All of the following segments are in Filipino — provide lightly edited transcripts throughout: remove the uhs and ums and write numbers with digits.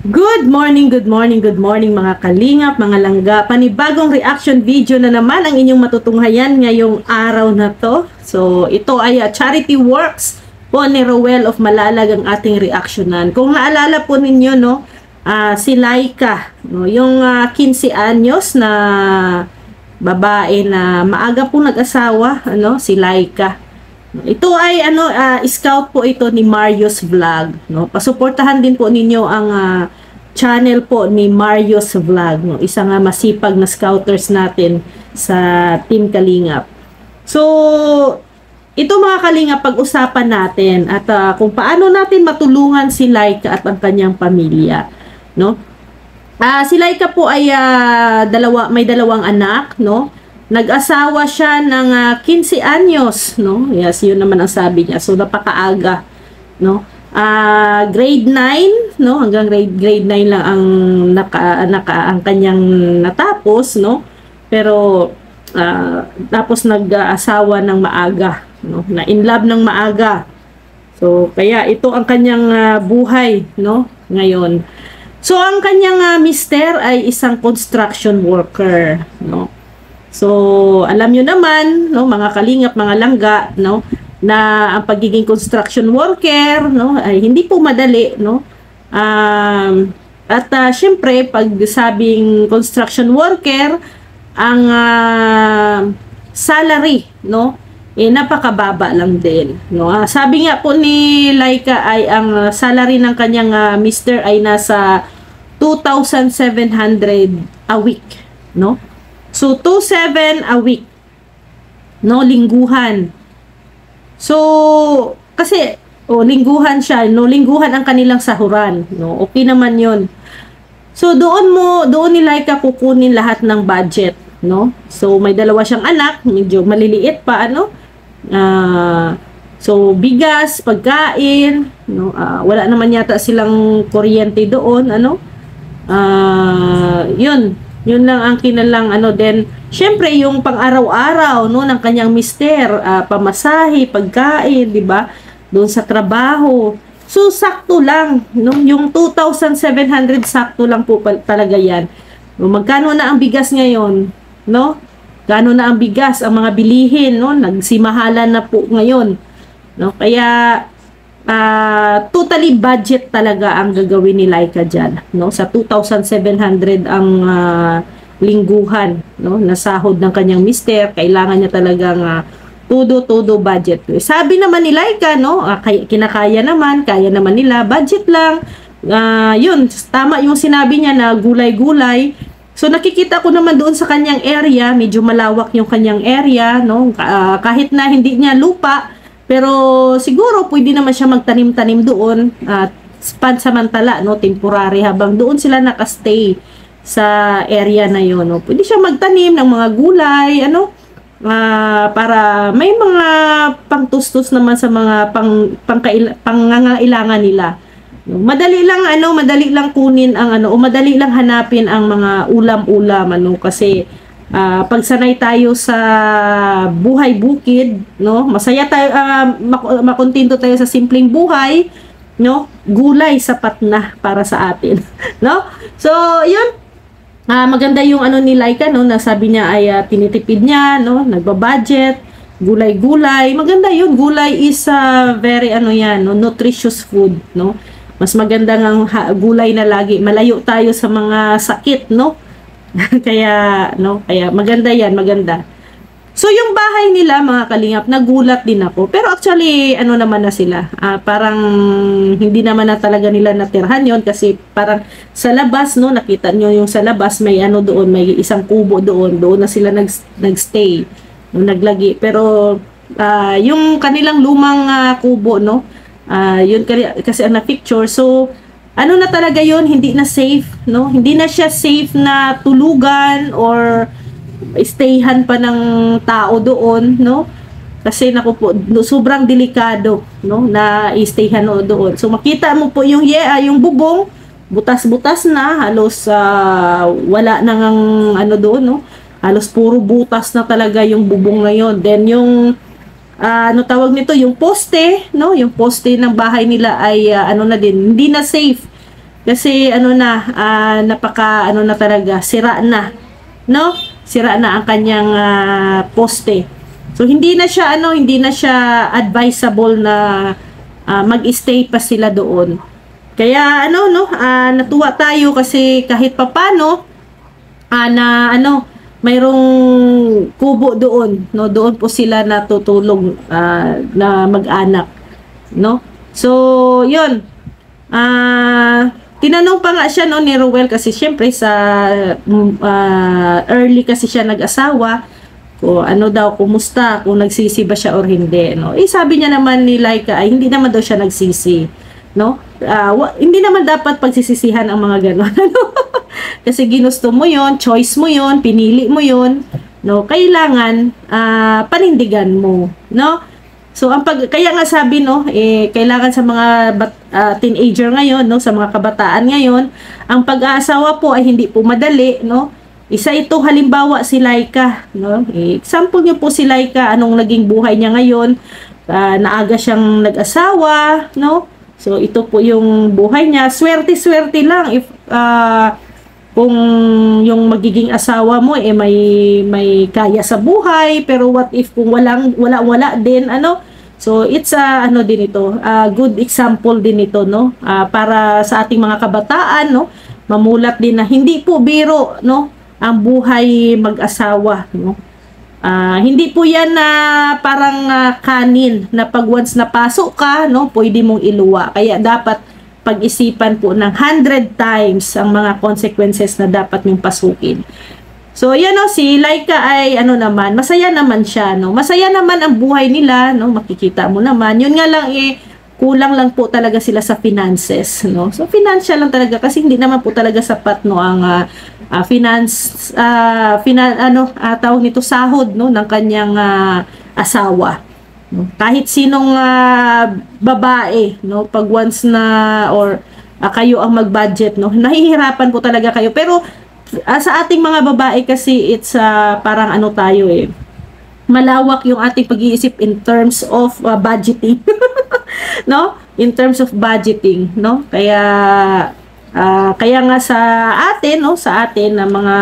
Good morning, good morning, good morning mga kalingap, mga langga. Panibagong reaction video na naman ang inyong matutunghayan ngayong araw na to. So, ito ay charity works po ni Rowell of Malalag ang ating reactionan. Kung naalala po ninyo, no, si Laika, no, yung 15 anyos na babae na maaga po nag-asawa, ano, si Laika. Ito ay scout po ito ni Marius Vlog, no. Pasuportahan din po ninyo ang channel po ni Marius Vlog, no. Isang masipag na scouters natin sa Team Kalingap. So, ito mga Kalingap, pag-usapan natin at kung paano natin matulungan si Laika at ang kanyang pamilya, no. Si Laika po ay may dalawang anak, no. Nag-asawa siya ng 15 anyos, no? Yes, yun naman ang sabi niya. So, napakaaga, no? Grade 9, no? Hanggang grade 9 lang ang ang kanyang natapos, no? Pero, tapos nag-asawa ng maaga, no? Na in love ng maaga. So, kaya ito ang kanyang buhay, no? Ngayon. So, ang kanyang mister ay isang construction worker, no? So, alam nyo naman, no, mga kalingap, mga langga, no, na ang pagiging construction worker, no, ay hindi po madali, no. Syempre, pag sabing construction worker, ang salary, no, napakababa lang din, no. Sabi nga po ni Laika ay ang salary ng kanyang mister ay nasa 2,700 a week, no. So, 2,700 a week. No, lingguhan. So, kasi, lingguhan siya. No, lingguhan ang kanilang sahuran. No, okay naman yun. So, doon ni Laika kukunin lahat ng budget. No? So, may dalawa siyang anak. Medyo maliliit pa, ano? So, bigas, pagkain. No? Wala naman yata silang kuryente doon. Ano? Yun lang ang kinalang then syempre yung pang-araw-araw no ng kanyang mister, pamasahe, pagkain, 'di ba? Doon sa trabaho. So sakto lang no, yung 2,700 sakto lang po talaga 'yan. No, magkano na ang bigas ngayon, no? Gaano na ang bigas, ang mga bilihin, no? Nagsimahalan na po ngayon. No? Kaya totally budget talaga ang gagawin ni Laika dyan, no? Sa 2,700 ang lingguhan, no? Nasahod ng kanyang mister, kailangan niya talagang todo budget. Sabi naman ni Laika, no? Kinakaya naman, kaya naman nila, budget lang. Yun, tama yung sinabi niya na gulay-gulay. So nakikita ko naman doon sa kanyang area, medyo malawak yung kanyang area, no? Kahit na hindi niya lupa, pero siguro pwede naman siya magtanim-tanim doon at pansamantala, no, temporary habang doon sila nakastay sa area na yon, no. Pwede siya magtanim ng mga gulay, para may mga pangtustos naman sa mga pangangailangan nila. No, madali lang kunin ang madali lang hanapin ang mga ulam-ulam, kasi pag sanay tayo sa buhay bukid, no, masaya tayo, makontento tayo sa simpleng buhay, no, gulay sapat na para sa atin, no. So yun, maganda yung ni Laika, no, na sabi niya ay tinitipid niya, no, nagbabudget, gulay-gulay, maganda yun. Gulay is very nutritious food, no. Mas maganda ng gulay na lagi, malayo tayo sa mga sakit, no. kaya maganda yan, maganda. So yung bahay nila mga kalingap, nagulat din ako. Pero actually naman na sila, parang hindi naman na talaga nila natirhan yon, kasi parang sa labas, no, nakita nyo yung sa labas may doon, may isang kubo doon na sila nagstay, no, naglagi. Pero yung kanilang lumang kubo, no, yun kasi ang na-picture. So na talaga yon, hindi na safe, no? Hindi na siya safe na tulugan or stayhan pa ng tao doon, no? Kasi naku po, sobrang delikado, no, na stayhan doon. So makita mo po yung bubong, butas-butas na, halos wala nang doon, no? Halos puro butas na talaga yung bubong ngayon. Then yung tawag nito, yung poste, no? Yung poste ng bahay nila ay na din, hindi na safe Kasi ano na, napaka ano na talaga, sira na, no? Sira na ang kanyang poste. So hindi na siya hindi na siya advisable na mag-stay pa sila doon. Kaya natuwa tayo kasi kahit papano na mayroong kubo doon, no? Doon po sila natutulog na mag-anak, no? So, 'yun. Tinanong pa nga siya ni Ruel kasi syempre sa early kasi siya nag-asawa kung ano daw, kumusta, kung nagsisi ba siya or hindi, no? Sabi niya naman ni Laika ay hindi naman daw siya nagsisi, no? Hindi naman dapat pagsisisihan ang mga gano'n, ano? Kasi ginusto mo yon, choice mo yon, pinili mo yon, no? Kailangan panindigan mo, no? So kaya nga sabi kailangan sa mga teenager ngayon, no, sa mga kabataan ngayon, ang pag-aasawa po ay hindi po madali, no? Isa ito halimbawa si Laika, no? Example niyo po si Laika, anong naging buhay niya ngayon, naaga siyang nag-asawa, no? So ito po yung buhay niya. Swerte-swerte lang if kung yung magiging asawa mo may kaya sa buhay, pero what if kung wala din, so it's din ito, good example din ito, no? Para sa ating mga kabataan, no, mamulat din na hindi po biro, no, ang buhay mag-asawa, no? Hindi po yan na parang kanin na pag once napasok ka, no, pwede mong iluwa. Kaya dapat pag-isipan po ng 100 times ang mga consequences na dapat mong pasukin. So, yan si Laika ay naman, masaya naman siya, no? Masaya naman ang buhay nila, no? Makikita mo naman. Yun nga lang kulang lang po talaga sila sa finances, no? So, financial lang talaga kasi hindi naman po talaga sapat, no, ang tawag nito, sahod, no, ng kanyang asawa. Kahit sinong babae, no, pag once na or kayo ang mag-budget, no, nahihirapan po talaga kayo. Pero sa ating mga babae kasi it's parang tayo malawak yung ating pag-iisip in terms of budgeting. No, in terms of budgeting, no, kaya nga sa atin, no, sa atin na mga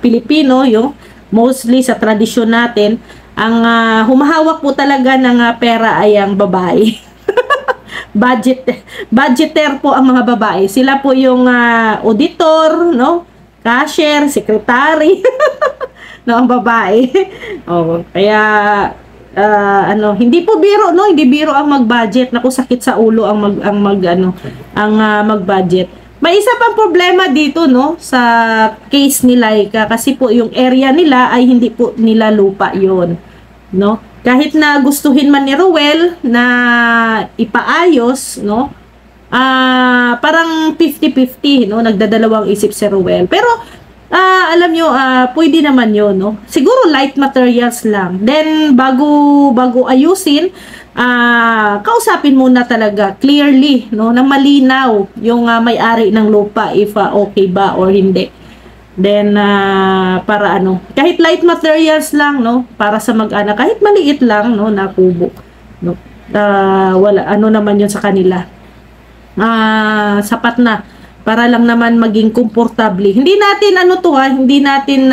Pilipino, yung mostly sa tradisyon natin, ang humahawak po talaga ng pera ay ang babae. Budgeter po ang mga babae. Sila po yung auditor, no, cashier, secretary, no, ang babae. Kaya hindi po biro, no, hindi biro ang mag-budget. Naku, sakit sa ulo ang mag-budget. May isa pang problema dito, no, sa case ni Laika kasi po yung area nila ay hindi po nila lupa yon, no? Kahit na gustuhin man ni Ruel na ipaayos, no, parang 50-50, no, nagdadalawang isip si Ruel. Pero alam nyo, pwede naman yun, no? Siguro light materials lang. Then bago ayusin, kausapin muna talaga clearly, no, na malinaw yung may-ari ng lupa if okay ba or hindi. Then para kahit light materials lang, no, para sa mag-anak, kahit maliit lang, no, na kubo, no, wala naman yun sa kanila, sapat na para lang naman maging komportable. Hindi natin hindi natin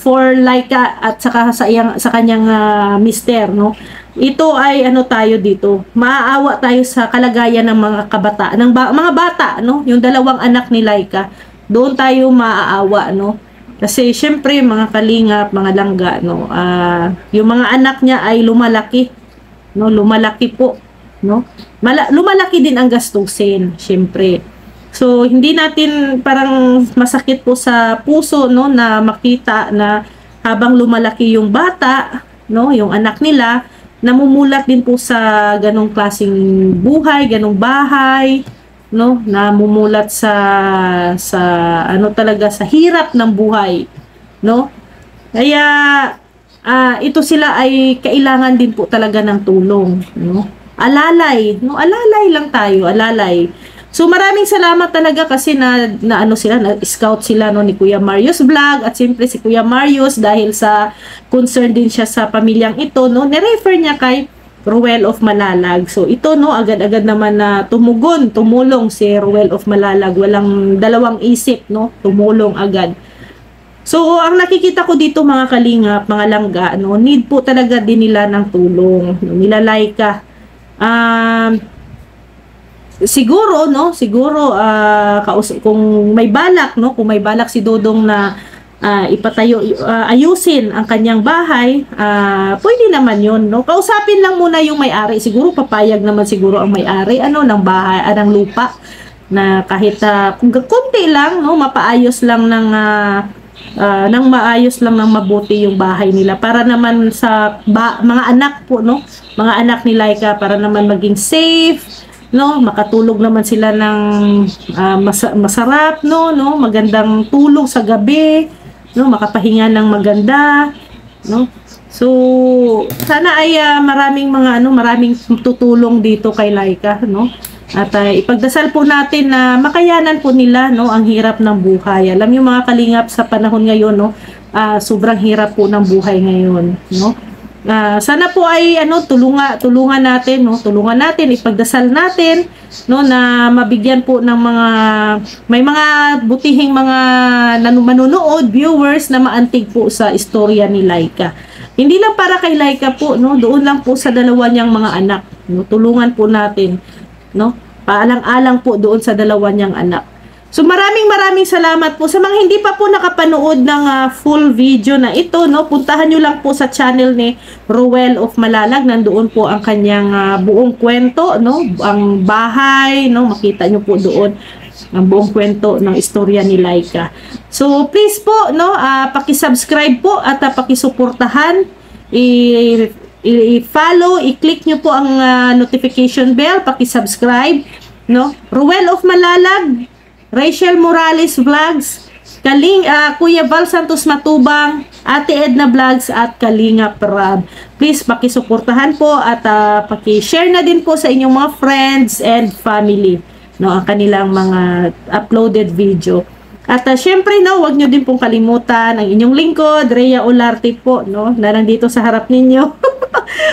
for Laika at saka sa kanyang mister, no. Ito ay tayo dito. Maaawa tayo sa kalagayan ng mga kabataan, ng mga bata, no, yung dalawang anak ni Laika. Doon tayo maaawa, no. Kasi syempre mga kalingap, mga langga, no, yung mga anak niya ay lumalaki, no, lumalaki po, no. Lumalaki din ang gastusin, syempre. So hindi natin, parang masakit po sa puso, no, na makita na habang lumalaki yung bata, no, yung anak nila, namumulat din po sa ganong klaseng buhay, ganong bahay, no, namumulat sa talaga sa hirap ng buhay, no. Kaya ito sila ay kailangan din po talaga ng tulong, no. Alalay, no, alalay lang tayo, alalay. So maraming salamat talaga kasi na scout sila, no, ni Kuya Marius Vlog, at siyempre si Kuya Marius dahil sa concern din siya sa pamilyang ito, no, ni-refer niya kay Ruel of Malalag. So ito no, agad-agad naman na tumulong si Ruel of Malalag. Walang dalawang isip no, tumulong agad. So ang nakikita ko dito mga kalingap, mga langga, no, need po talaga din nila ng tulong. No, nila Laika. Siguro no, kung may balak no, kung may balak si Dodong na ipatayo, ayusin ang kanyang bahay, pwede naman yun, no? Kausapin lang muna yung may-ari, siguro papayag naman siguro ang may-ari, ng bahay, ng lupa, na kahit kung konti lang, no, mapaayos lang ng maayos lang ng mabuti yung bahay nila, para naman sa mga anak po, no? Mga anak ni Laika, para naman maging safe, no, makatulog naman sila ng masarap, no, magandang tulog sa gabi, no, makapahinga ng maganda, no. So sana ay maraming tutulong dito kay Laika, no. At ipagdasal po natin na makayanan po nila, no, ang hirap ng buhay. Alam niyo mga kalingap, sa panahon ngayon, no, sobrang hirap po ng buhay ngayon, no. Sana po ay tulungan natin, no, ipagdasal natin, no, na mabigyan po ng may mga butihing mga manunood, viewers na maantig po sa istorya ni Laika. Hindi lang para kay Laika po, no, doon lang po sa dalawa niyang mga anak, no, tulungan po natin, no, paalang-alang po doon sa dalawa niyang anak. So maraming salamat po sa mga hindi pa po nakapanood ng full video na ito, no. Puntahan niyo lang po sa channel ni Ruel of Malalag. Nandoon po ang kanyang buong kwento, no, ang bahay, no, makita niyo po doon ang buong kwento ng istorya ni Laika. So please po, no, paki-subscribe po at paki-suportahan, i-follow, i-click niyo po ang notification bell, paki-subscribe, no. Ruel of Malalag, Rachel Morales Vlogs, Kuya Val Santos Matubang, Ate Edna Vlogs at Kalinga Prab. Please pakisuportahan po at paki-share na din po sa inyong mga friends and family, no, ang kanilang mga uploaded video. At syempre, no, wag nyo din pong kalimutan ang inyong lingkod, Rhea Olarte po, no, na nandito sa harap ninyo.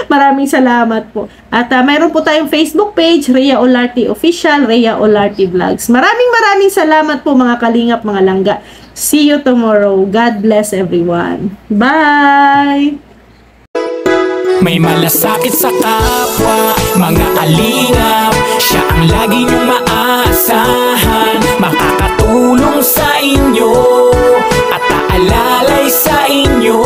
Maraming salamat po. At mayroon po tayong Facebook page, Rhea Olarte Official, Rhea Olarte Vlogs. Maraming salamat po mga kalingap, mga langga. See you tomorrow. God bless everyone. Bye! May malasakit sa kapwa, mga kalingap, siya ang lagi niyong maasahan, makakatulong sa inyo at aalalay sa inyo,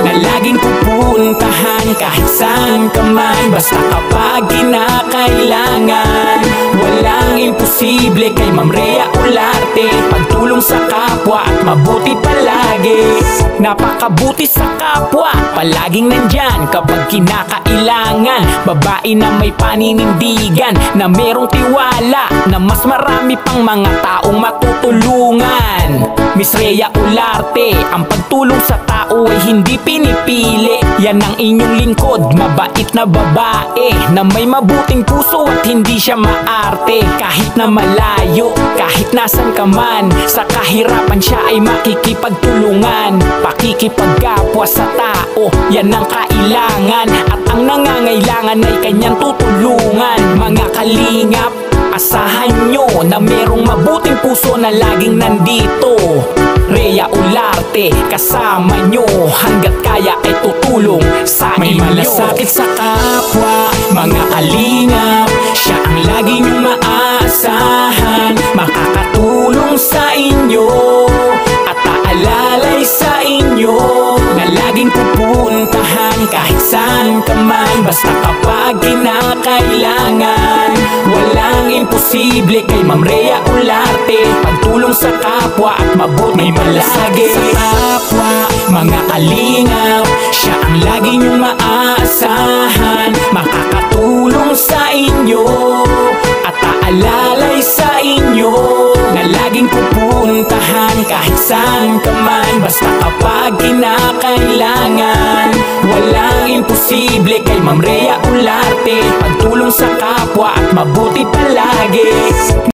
na laging pupuntahan kahit saan ka man, basta kapag kinakailangan. Walang imposible kay Ma'am Rhea Olarte, pagtulong sa kapwa at mabuti palagi. Napakabuti sa kapwa, palaging nandyan kapag kinakailangan. Babae na may paninindigan, na merong tiwala, na mas marami pang mga taong matutulungan. Miss Rhea Olarte, ang pagtulong sa tao ay hindi pinipili. Yan ang inyong lingkod, mabait na babae, na may mabuting puso at hindi siya maarte. Kahit na malayo, kahit nasan ka man, sa kahirapan siya ay makikipagtulungan. Pakikipagkapwa sa tao, yan ang kailangan, at ang nangangailangan ay kanyang tutulungan. Mga kalingap, asahan nyo na merong mabuting puso na laging nandito. Rhea Olarte, kasama nyo, hanggat kaya ay tutulong sa inyo. May malasakit sa kapwa, mga kalingap, siya ang lagi nyong maasahan, makakatulong sa inyo at aalalay sa inyo, na laging pupuntahan kahit saan ka man, basta kapag kinakailangan. Walang imposible kay Ma'am Rhea Olarte, pagtulong sa kapwa at mabuti palagi. Sa kapwa, mga kalingap, siya ang lagi niyong maasahan, makakatulong sa inyo at aalalay sa inyo, na laging pupuntahan kahit saan ka man, basta kapag kinakailangan. Walang imposible kay Ma'am Rhea Olarte, pagtulong sa kapwa at mabuti palagi.